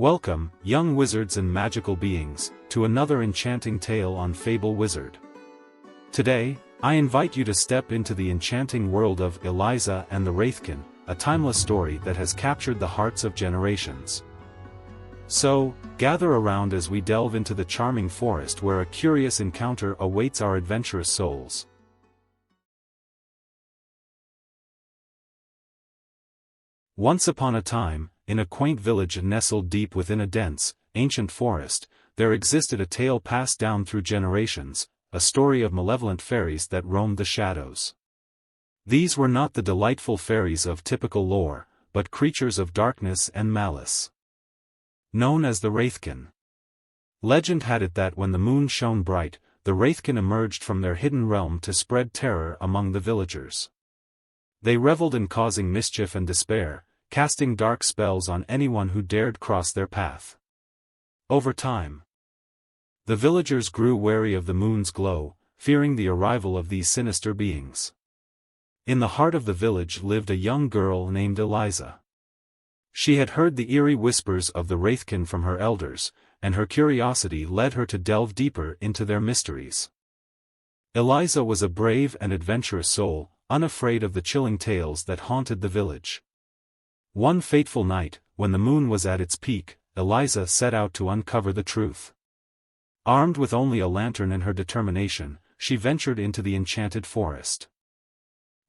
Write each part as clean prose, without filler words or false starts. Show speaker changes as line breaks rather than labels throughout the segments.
Welcome, young wizards and magical beings, to another enchanting tale on Fable Wizard. Today, I invite you to step into the enchanting world of Eliza and the Wraithkin, a timeless story that has captured the hearts of generations. So, gather around as we delve into the charming forest where a curious encounter awaits our adventurous souls. Once upon a time, in a quaint village nestled deep within a dense, ancient forest, there existed a tale passed down through generations, a story of malevolent fairies that roamed the shadows. These were not the delightful fairies of typical lore, but creatures of darkness and malice. Known as the Wraithkin. Legend had it that when the moon shone bright, the Wraithkin emerged from their hidden realm to spread terror among the villagers. They reveled in causing mischief and despair, casting dark spells on anyone who dared cross their path. Over time, the villagers grew wary of the moon's glow, fearing the arrival of these sinister beings. In the heart of the village lived a young girl named Eliza. She had heard the eerie whispers of the Wraithkin from her elders, and her curiosity led her to delve deeper into their mysteries. Eliza was a brave and adventurous soul, unafraid of the chilling tales that haunted the village. One fateful night, when the moon was at its peak, Eliza set out to uncover the truth. Armed with only a lantern and her determination, she ventured into the enchanted forest.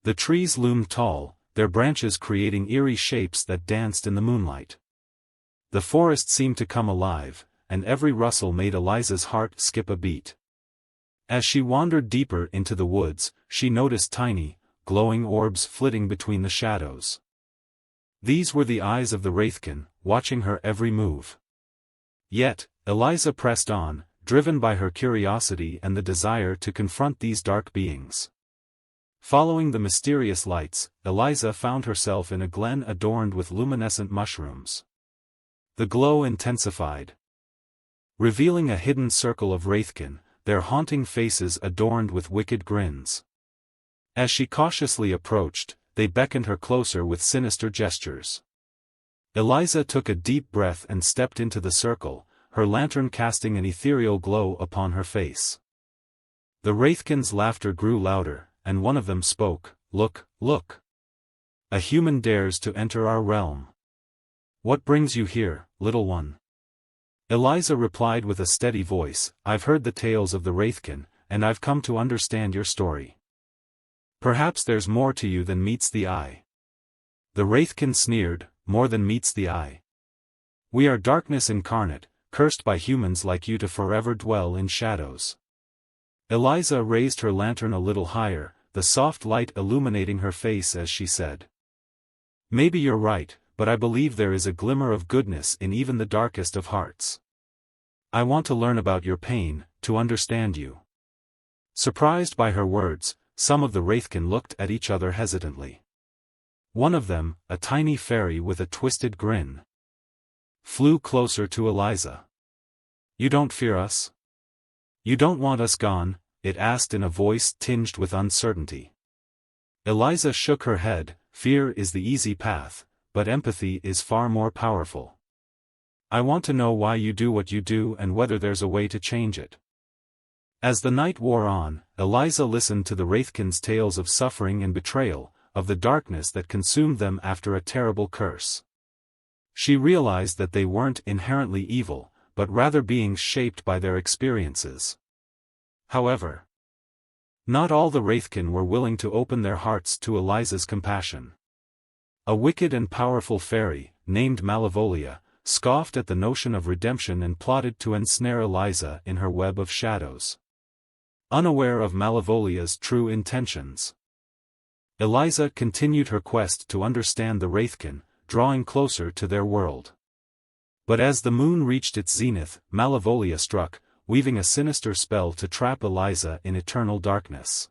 The trees loomed tall, their branches creating eerie shapes that danced in the moonlight. The forest seemed to come alive, and every rustle made Eliza's heart skip a beat. As she wandered deeper into the woods, she noticed tiny, glowing orbs flitting between the shadows. These were the eyes of the Wraithkin, watching her every move. Yet, Eliza pressed on, driven by her curiosity and the desire to confront these dark beings. Following the mysterious lights, Eliza found herself in a glen adorned with luminescent mushrooms. The glow intensified, revealing a hidden circle of Wraithkin, their haunting faces adorned with wicked grins. As she cautiously approached, they beckoned her closer with sinister gestures. Eliza took a deep breath and stepped into the circle, her lantern casting an ethereal glow upon her face. The Wraithkin's laughter grew louder, and one of them spoke, "Look, look! A human dares to enter our realm. What brings you here, little one?" Eliza replied with a steady voice, "I've heard the tales of the Wraithkin, and I've come to understand your story. Perhaps there's more to you than meets the eye." The Wraithkin sneered, "More than meets the eye. We are darkness incarnate, cursed by humans like you to forever dwell in shadows." Eliza raised her lantern a little higher, the soft light illuminating her face as she said, "Maybe you're right, but I believe there is a glimmer of goodness in even the darkest of hearts. I want to learn about your pain, to understand you." Surprised by her words, some of the Wraithkin looked at each other hesitantly. One of them, a tiny fairy with a twisted grin, flew closer to Eliza. "You don't fear us? You don't want us gone?" it asked in a voice tinged with uncertainty. Eliza shook her head, "Fear is the easy path, but empathy is far more powerful. I want to know why you do what you do and whether there's a way to change it." As the night wore on, Eliza listened to the Wraithkin's tales of suffering and betrayal, of the darkness that consumed them after a terrible curse. She realized that they weren't inherently evil, but rather beings shaped by their experiences. However, not all the Wraithkin were willing to open their hearts to Eliza's compassion. A wicked and powerful fairy, named Malavolia, scoffed at the notion of redemption and plotted to ensnare Eliza in her web of shadows. Unaware of Malavolia's true intentions, Eliza continued her quest to understand the Wraithkin, drawing closer to their world. But as the moon reached its zenith, Malavolia struck, weaving a sinister spell to trap Eliza in eternal darkness.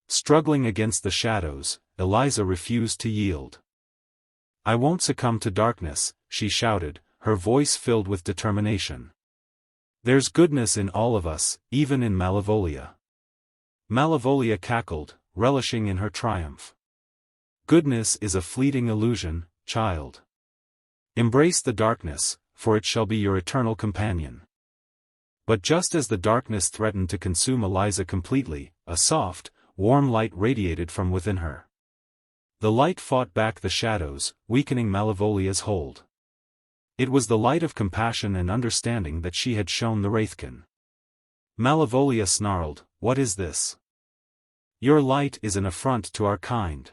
Struggling against the shadows, Eliza refused to yield. "I won't succumb to darkness," she shouted, her voice filled with determination. "There's goodness in all of us, even in Malavolia." Malavolia cackled, relishing in her triumph. "Goodness is a fleeting illusion, child. Embrace the darkness, for it shall be your eternal companion. But just as the darkness threatened to consume Eliza completely, a soft, warm light radiated from within her. The light fought back the shadows, weakening Malevolia's hold. It was the light of compassion and understanding that she had shown the Wraithkin. Malevolia snarled, "What is this? Your light is an affront to our kind."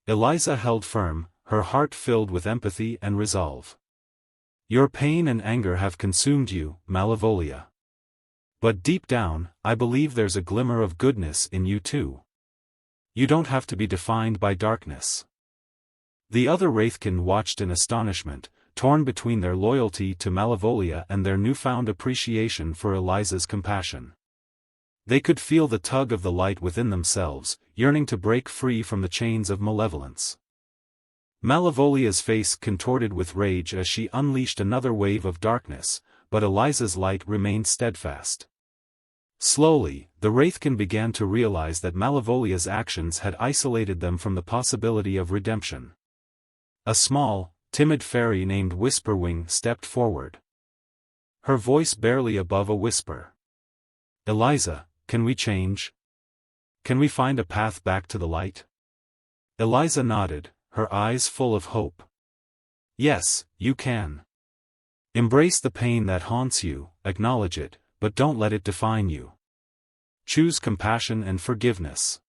Eliza held firm, her heart filled with empathy and resolve. "Your pain and anger have consumed you, Malevolia. But deep down, I believe there's a glimmer of goodness in you too. You don't have to be defined by darkness." The other Wraithkin watched in astonishment, torn between their loyalty to Malevolia and their newfound appreciation for Eliza's compassion. They could feel the tug of the light within themselves, yearning to break free from the chains of malevolence. Malevolia's face contorted with rage as she unleashed another wave of darkness, but Eliza's light remained steadfast. Slowly, the Wraithkin began to realize that Malevolia's actions had isolated them from the possibility of redemption. A small, timid fairy named Whisperwing stepped forward. Her voice barely above a whisper. "Eliza, can we change? Can we find a path back to the light?" Eliza nodded, her eyes full of hope. "Yes, you can. Embrace the pain that haunts you, acknowledge it, but don't let it define you. Choose compassion and forgiveness.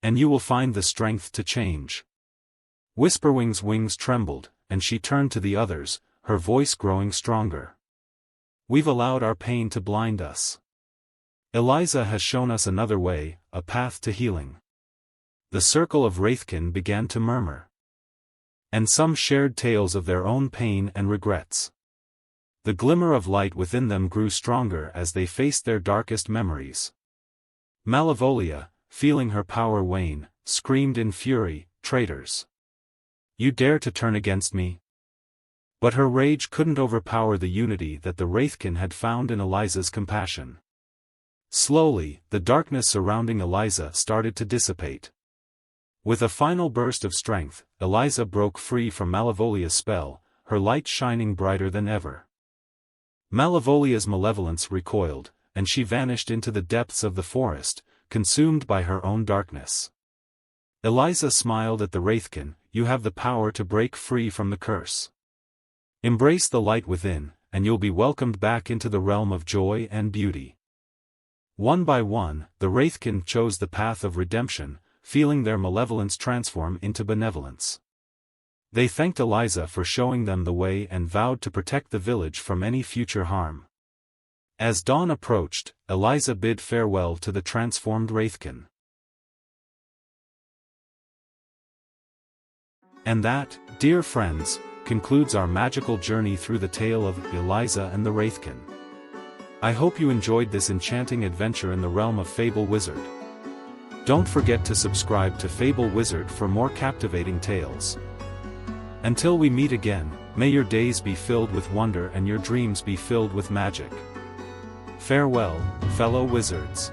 And you will find the strength to change." Whisperwing's wings trembled, and she turned to the others, her voice growing stronger. "We've allowed our pain to blind us. Eliza has shown us another way, a path to healing." The circle of Wraithkin began to murmur. And some shared tales of their own pain and regrets. The glimmer of light within them grew stronger as they faced their darkest memories. Malevolia, feeling her power wane, screamed in fury, "Traitors! You dare to turn against me?" But her rage couldn't overpower the unity that the Wraithkin had found in Eliza's compassion. Slowly, the darkness surrounding Eliza started to dissipate. With a final burst of strength, Eliza broke free from Malevolia's spell, her light shining brighter than ever. Malevolia's malevolence recoiled, and she vanished into the depths of the forest, consumed by her own darkness. Eliza smiled at the Wraithkin, "You have the power to break free from the curse. Embrace the light within, and you'll be welcomed back into the realm of joy and beauty." One by one, the Wraithkin chose the path of redemption, feeling their malevolence transform into benevolence. They thanked Eliza for showing them the way and vowed to protect the village from any future harm. As dawn approached, Eliza bid farewell to the transformed Wraithkin. And that, dear friends, concludes our magical journey through the tale of Eliza and the Wraithkin. I hope you enjoyed this enchanting adventure in the realm of Fable Wizard. Don't forget to subscribe to Fable Wizard for more captivating tales. Until we meet again, may your days be filled with wonder and your dreams be filled with magic. Farewell, fellow wizards.